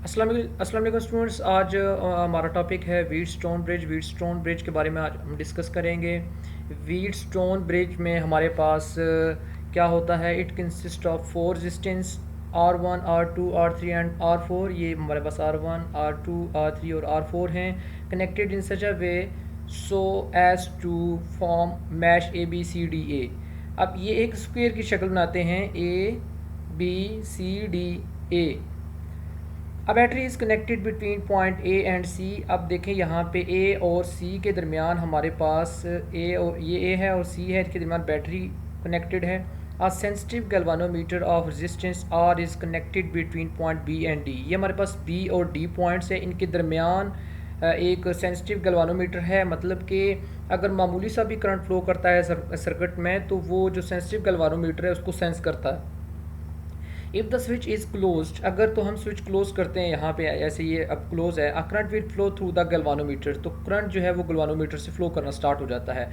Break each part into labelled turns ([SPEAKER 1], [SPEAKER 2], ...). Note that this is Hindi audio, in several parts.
[SPEAKER 1] अस्सलाम वालेकुम स्टूडेंट्स। आज हमारा टॉपिक है व्हीटस्टोन ब्रिज। व्हीटस्टोन ब्रिज के बारे में आज हम डिस्कस करेंगे। व्हीटस्टोन ब्रिज में हमारे पास क्या होता है। It consist of 4 resistance R1, R2, R3 and R4। ये हमारे पास R1, R2, R3 और R4 हैं, connected in such a way so as to form mesh ABCDA। अब ये एक स्क्वायर की शक्ल बनाते हैं, ABCDA। अब battery is connected between point A and C. अब देखें यहाँ पे ए और सी के दरमियान हमारे पास ए है और सी है, इसके दरमियान बैटरी कनेक्टेड है। A sensitive galvanometer of resistance R is connected between point B and D. ये हमारे पास बी और डी पॉइंट्स है, इनके दरमियान एक सेंसिटिव गैल्वानोमीटर है। मतलब कि अगर मामूली सा भी करंट फ्लो करता है सर्किट में, तो वो जो सेंसिटिव गैल्वानोमीटर है उसको सेंस करता है। If the switch is closed, अगर तो हम स्विच क्लोज करते हैं, यहाँ पे ऐसे ये अब क्लोज है, a current will flow through the galvanometer, तो करंट जो है वो गैल्वानोमीटर से फ्लो करना स्टार्ट हो जाता है।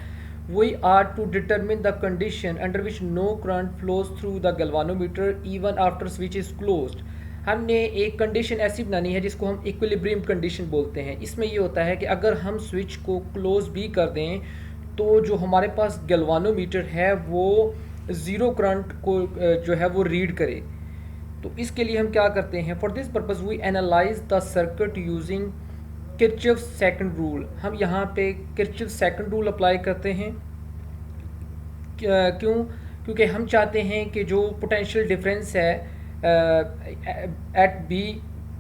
[SPEAKER 1] We are to determine the condition under which no current flows through the galvanometer even after switch is closed. हमने एक कंडीशन ऐसी बनानी है जिसको हम इक्विलिब्रियम कंडीशन बोलते हैं। इसमें ये होता है कि अगर हम स्विच को क्लोज भी कर दें तो जो हमारे पास गैल्वानोमीटर है वो ज़ीरो करंट को जो है वो रीड करे। तो इसके लिए हम क्या करते हैं, for this purpose we analyse the circuit using Kirchhoff second rule. हम यहाँ पे किरचॉफ सेकंड रूल अप्लाई करते हैं। क्यों? क्योंकि हम चाहते हैं कि जो पोटेंशियल डिफरेंस है एट बी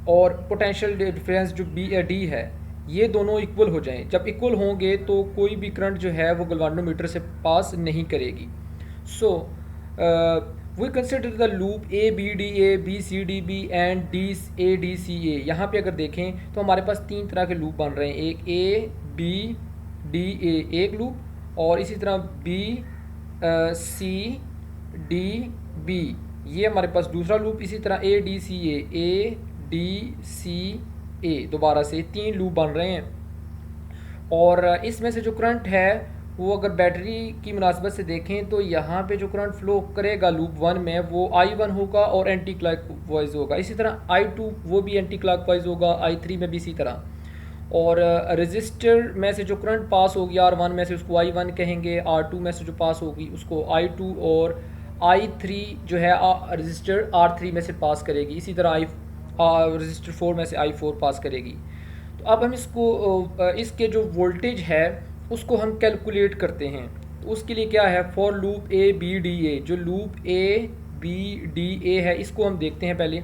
[SPEAKER 1] और पोटेंशियल डिफरेंस जो डी है, ये दोनों इक्वल हो जाएं। जब इक्वल होंगे तो कोई भी करंट जो है वो गैल्वानोमीटर से पास नहीं करेगी। So we consider the loop ABDA, BCDB and DADCA। यहाँ पे अगर देखें तो हमारे पास 3 तरह के लूप बन रहे हैं, एक ABDA एक लूप, और इसी तरह BCDB ये हमारे पास दूसरा लूप, इसी तरह ADCA दोबारा से 3 लूप बन रहे हैं। और इसमें से जो करंट है वो अगर बैटरी की मुनासबत से देखें तो यहाँ पे जो करंट फ्लो करेगा लूप 1 में वो I1 होगा और एंटी क्लॉकवाइज होगा। इसी तरह I2 वो भी एंटी क्लॉकवाइज होगा, I3 में भी इसी तरह। और रजिस्टर में से जो करंट पास होगी R1 में से उसको I1 कहेंगे, R2 में से जो पास होगी उसको I2, और I3 जो है रजिस्टर R3 में से पास करेगी। इसी तरह रजिस्टर 4 में से I4 पास करेगी। तो अब हम इसको इसके जो वोल्टेज है उसको हम कैलकुलेट करते हैं। तो उसके लिए क्या है, फॉर लूप ABDA, जो लूप ABDA है इसको हम देखते हैं पहले।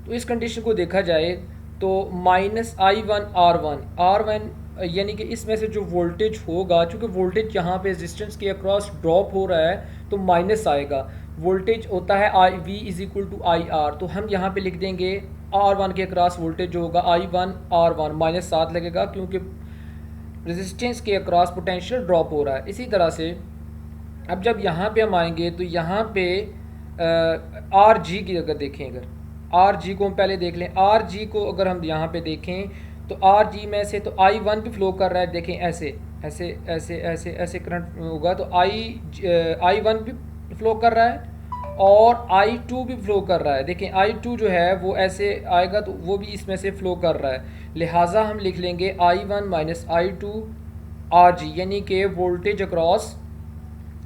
[SPEAKER 1] तो इस कंडीशन को देखा जाए तो -I1 R1 यानी कि इसमें से जो वोल्टेज होगा, चूँकि वोल्टेज यहाँ पे रेजिस्टेंस के अक्रॉस ड्रॉप हो रहा है तो माइनस आएगा। वोल्टेज होता है V is equal to IR, तो हम यहाँ पे लिख देंगे R1 के अक्रॉस वोल्टेज जो होगा I1 R1 -7 लगेगा, क्योंकि रेजिस्टेंस के अक्रॉस पोटेंशियल ड्रॉप हो रहा है। इसी तरह से अब जब यहाँ पे हम आएंगे तो यहाँ पे RG की अगर देखें, अगर RG को हम पहले देख लें, RG को अगर हम यहाँ पे देखें तो RG में से तो I1 भी फ्लो कर रहा है। देखें ऐसे ऐसे ऐसे ऐसे ऐसे करंट होगा तो I1 भी फ्लो कर रहा है और I2 भी फ्लो कर रहा है। देखें I2 जो है वो ऐसे आएगा तो वो भी इसमें से फ्लो कर रहा है। लिहाजा हम लिख लेंगे I1 - I2 RG, यानी कि वोल्टेज अक्रॉस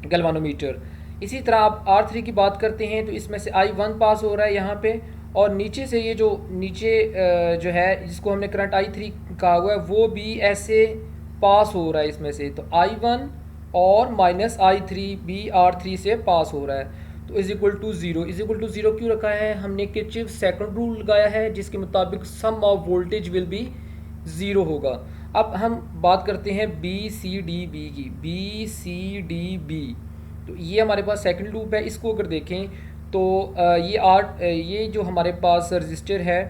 [SPEAKER 1] गैल्वानोमीटर। इसी तरह आप R3 की बात करते हैं तो इसमें से I1 पास हो रहा है यहाँ पे, और नीचे से ये जो नीचे जो है जिसको हमने करंट I3 कहा हुआ है वो भी ऐसे पास हो रहा है इसमें से। तो I1 और -I3 भी R3 से पास हो रहा है। तो इज़ इक्वल टू ज़ीरो क्यों रखा है, हमने किरचॉफ सेकंड रूल लगाया है जिसके मुताबिक sum of voltage will be zero होगा। अब हम बात करते हैं BCDB की। BCDB तो ये हमारे पास सेकंड लूप है। इसको अगर देखें तो ये जो हमारे पास रजिस्टर है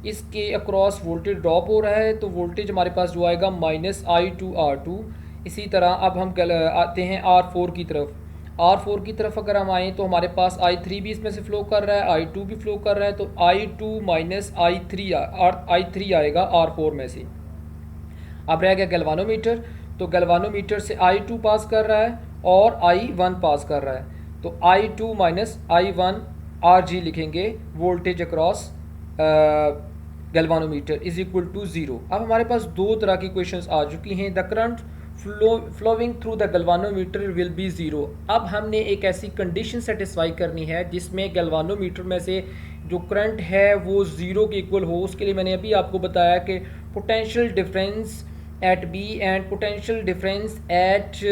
[SPEAKER 1] इसके अक्रॉस वोल्टेज ड्रॉप हो रहा है, तो वोल्टेज हमारे पास जो आएगा -I2 R2। इसी तरह अब हम आते हैं R4 की तरफ। R4 की तरफ अगर हम आएँ तो हमारे पास I3 भी इसमें से फ़्लो कर रहा है, I2 भी फ़्लो कर रहा है, तो I2 - I3 आएगा R4 में से। अब रह गया गैल्वानोमीटर, तो गैल्वानोमीटर से I2 पास कर रहा है और I1 पास कर रहा है, तो I2 - I1 RG लिखेंगे, voltage across galvanometer is equal to zero. अब हमारे पास दो तरह की क्वेश्चंस आ चुकी हैं। The current flowing through the galvanometer will be zero. अब हमने एक ऐसी कंडीशन सेटिस्फाई करनी है जिसमें गैल्वानोमीटर में से जो करंट है वो ज़ीरो के इक्वल हो। उसके लिए मैंने अभी आपको बताया कि potential difference at B and potential difference at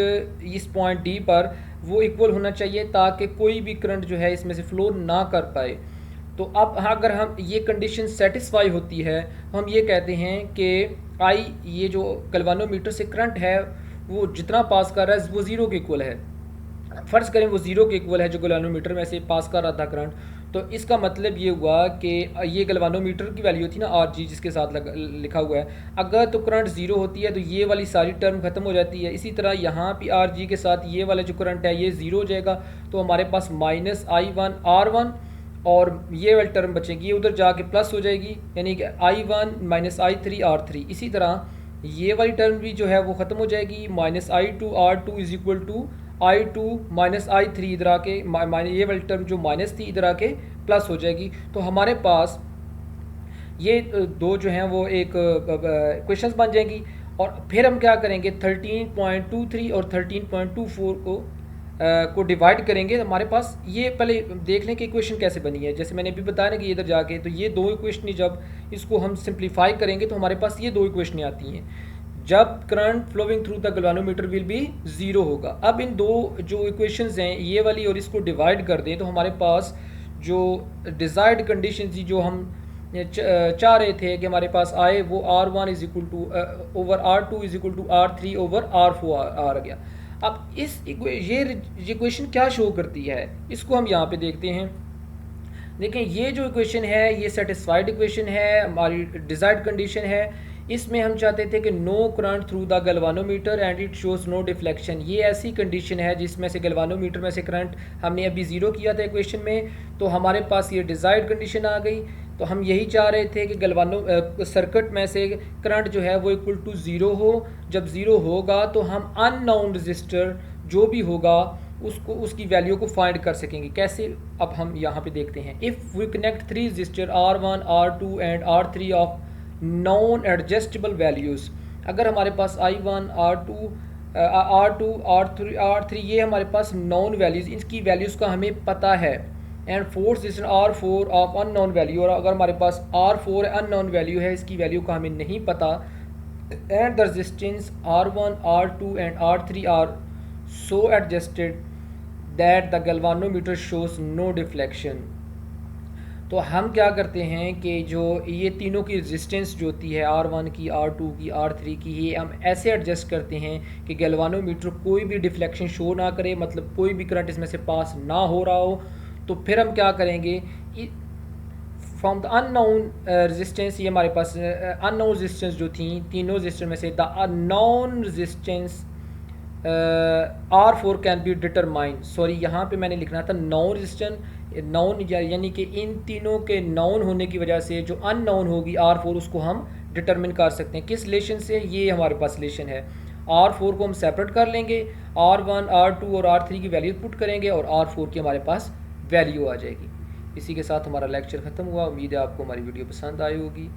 [SPEAKER 1] इस पॉइंट डी पर वो इक्वल होना चाहिए ताकि कोई भी करंट जो है इसमें से फ्लो ना कर पाए। तो अब अगर हम ये कंडीशन सेटिस्फाई होती है तो हम ये कहते हैं कि आई ये जो गैल्वानोमीटर से करंट है वो जितना पास कर रहा है वो ज़ीरो के इक्वल है। फ़र्ज़ करें वो ज़ीरो के इक्वल है जो गैल्वानोमीटर में से पास कर रहा था करंट। तो इसका मतलब ये हुआ कि ये गैल्वानोमीटर की वैल्यू थी ना आर जी जिसके साथ लिखा हुआ है। अगर तो करंट ज़ीरो होती है तो ये वाली सारी टर्म ख़त्म हो जाती है। इसी तरह यहाँ भी आर जी के साथ ये वाला जो करंट है ये ज़ीरो हो जाएगा। तो हमारे पास minus i one r one और ये वाली टर्म बचेगी, ये उधर जाके प्लस हो जाएगी, यानी कि I one minus I three R three. इसी तरह ये वाली टर्म भी जो है वो ख़त्म हो जाएगी। Minus I two R two is equal to I two minus I three इधर आके ये वाली टर्म जो माइनस थी इधर आके प्लस हो जाएगी। तो हमारे पास ये दो जो हैं वो एक क्वेश्चंस बन जाएंगी। और फिर हम क्या करेंगे 13.23 और 13.24 को डिवाइड करेंगे। हमारे पास ये पहले देख लें कि इक्वेशन कैसे बनी है। जैसे मैंने अभी बताया ना कि इधर जाके तो ये दो इक्वेशन जब इसको हम सिंप्लीफाई करेंगे तो हमारे पास ये दो इक्वेशन आती हैं जब current flowing through the galvanometer will be zero होगा। अब इन दो जो इक्वेशंस हैं ये वाली और इसको डिवाइड कर दें तो हमारे पास जो डिज़ायर्ड कंडीशन थी जो हम चाह रहे थे कि हमारे पास आए वो R one is equal to over R two is equal to R three over R four आ गया। अब ये इक्वेशन क्या शो करती है इसको हम यहाँ पे देखते हैं। देखें ये जो इक्वेशन है ये सेटिस्फाइड इक्वेशन है, हमारी डिज़ायर्ड कंडीशन है। इसमें हम चाहते थे कि no current through the galvanometer and it shows no deflection. ये ऐसी कंडीशन है जिसमें से गैल्वानोमीटर में से करंट हमने अभी ज़ीरो किया था इक्वेशन में, तो हमारे पास ये डिज़ायर्ड कंडीशन आ गई। तो हम यही चाह रहे थे कि सर्किट में से करंट जो है वो इक्वल टू ज़ीरो हो। जब ज़ीरो होगा तो हम अननोन रजिस्टर जो भी होगा उसको उसकी वैल्यू को फाइंड कर सकेंगे। कैसे, अब हम यहाँ पे देखते हैं। If we connect three register R one R two and R three of non adjustable values, अगर हमारे पास आई one R two R three ये हमारे पास नॉन वैल्यूज़, इसकी वैल्यूज़ का हमें पता है, and fourth register R four of unknown value, और अगर हमारे पास आर फोर अननोन वैल्यू है इसकी वैल्यू का हमें नहीं पता, and the resistance R one R two and R three R so adjusted that the galvanometer shows no deflection. तो हम क्या करते हैं कि जो ये तीनों की रेजिस्टेंस जो होती है आर वन की, आर टू की, आर थ्री की, ये हम ऐसे एडजस्ट करते हैं कि गैल्वानोमीटर कोई भी डिफ्लेक्शन शो ना करे, मतलब कोई भी करंट इसमें से पास ना हो रहा हो। तो फिर हम क्या करेंगे, फ्रॉम द अननोन रेजिस्टेंस, ये हमारे पास अननोन रेजिस्टेंस जो थी तीनों रेजिस्टेंस में से the unknown resistance R four can be determine, sorry यहाँ पे मैंने लिखना था नॉन रेजिस्टेंस, नॉन यानी कि इन तीनों के नॉन होने की वजह से जो अननोन होगी आर फोर उसको हम डिटरमिन कर सकते हैं। किस रिलेशन से, ये हमारे पास रिलेशन है। आर फोर को हम सेपरेट कर लेंगे, आर वन आर टू और आर थ्री की वैल्यू पुट करेंगे और आर फोर की हमारे पास वैल्यू आ जाएगी। इसी के साथ हमारा लेक्चर ख़त्म हुआ। उम्मीद है आपको हमारी वीडियो पसंद आई होगी।